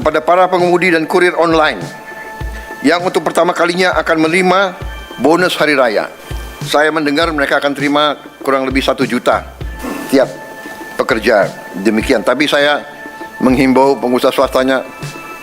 kepada para pengemudi dan kurir online yang untuk pertama kalinya akan menerima bonus hari raya. Saya mendengar mereka akan terima kurang lebih 1 juta tiap pekerja, demikian. Tapi saya menghimbau pengusaha swastanya,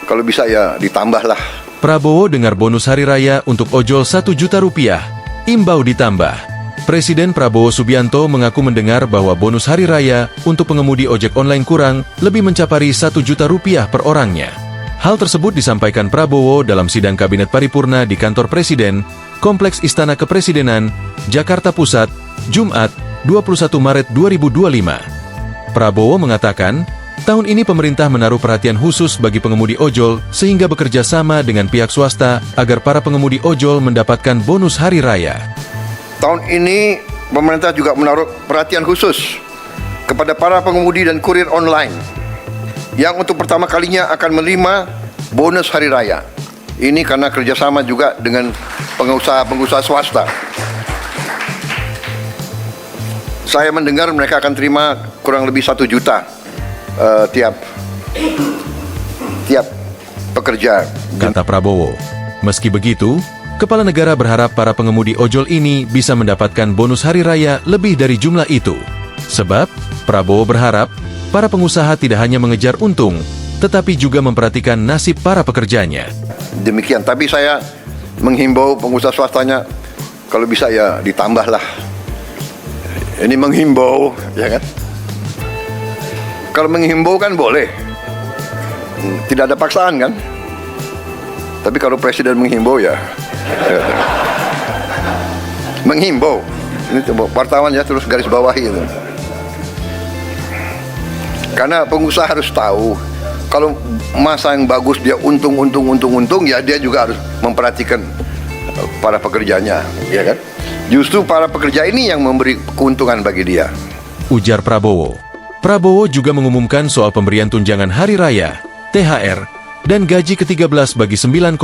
kalau bisa ya ditambahlah. Prabowo dengar bonus hari raya untuk ojol 1 juta rupiah, imbau ditambah. Presiden Prabowo Subianto mengaku mendengar bahwa bonus hari raya untuk pengemudi ojek online kurang lebih mencapai 1 juta rupiah per orangnya. Hal tersebut disampaikan Prabowo dalam sidang Kabinet Paripurna di kantor Presiden, Kompleks Istana Kepresidenan, Jakarta Pusat, Jumat, 21 Maret 2025. Prabowo mengatakan, tahun ini pemerintah menaruh perhatian khusus bagi pengemudi ojol sehingga bekerja sama dengan pihak swasta agar para pengemudi ojol mendapatkan bonus hari raya. Tahun ini pemerintah juga menaruh perhatian khusus kepada para pengemudi dan kurir online yang untuk pertama kalinya akan menerima bonus hari raya. Ini karena kerjasama juga dengan pengusaha swasta. Saya mendengar mereka akan terima kurang lebih 1 juta tiap pekerja. Kata Prabowo. Meski begitu, Kepala Negara berharap para pengemudi ojol ini bisa mendapatkan bonus hari raya lebih dari jumlah itu. Sebab, Prabowo berharap para pengusaha tidak hanya mengejar untung, tetapi juga memperhatikan nasib para pekerjanya. Demikian, tapi saya menghimbau pengusaha swastanya, kalau bisa ya ditambahlah. Ini menghimbau, ya kan? Kalau menghimbau kan boleh, tidak ada paksaan kan? Tapi kalau presiden menghimbau ya, menghimbau. Ini wartawan ya terus garis bawahi itu. Karena pengusaha harus tahu, kalau masa yang bagus dia untung, ya dia juga harus memperhatikan para pekerjanya, ya kan? Justru para pekerja ini yang memberi keuntungan bagi dia. Ujar Prabowo. Prabowo juga mengumumkan soal pemberian tunjangan hari raya, THR, dan gaji ke-13 bagi 9,4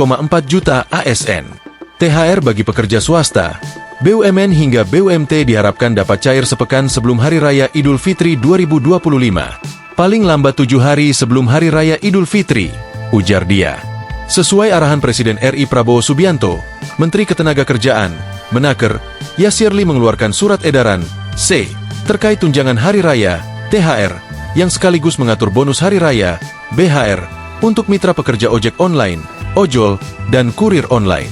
juta ASN. THR bagi pekerja swasta, BUMN hingga BUMT diharapkan dapat cair sepekan sebelum Hari Raya Idul Fitri 2025. Paling lambat 7 hari sebelum Hari Raya Idul Fitri, ujar dia. Sesuai arahan Presiden RI Prabowo Subianto, Menteri Ketenagakerjaan, Menaker, Yasirli mengeluarkan surat edaran C terkait tunjangan Hari Raya, THR, yang sekaligus mengatur bonus Hari Raya, BHR, untuk mitra pekerja ojek online, ojol, dan kurir online.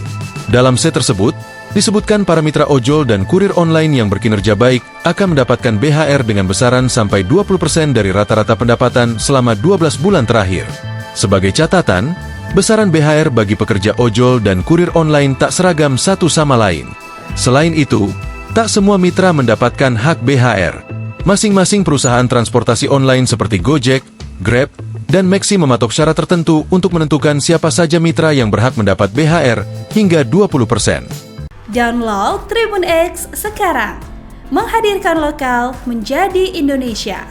Dalam C tersebut, disebutkan para mitra ojol dan kurir online yang berkinerja baik akan mendapatkan BHR dengan besaran sampai 20% dari rata-rata pendapatan selama 12 bulan terakhir. Sebagai catatan, besaran BHR bagi pekerja ojol dan kurir online tak seragam satu sama lain. Selain itu, tak semua mitra mendapatkan hak BHR. Masing-masing perusahaan transportasi online seperti Gojek, Grab, dan Maxi mematok syarat tertentu untuk menentukan siapa saja mitra yang berhak mendapat BHR hingga 20%. Download Tribun X sekarang, menghadirkan lokal menjadi Indonesia.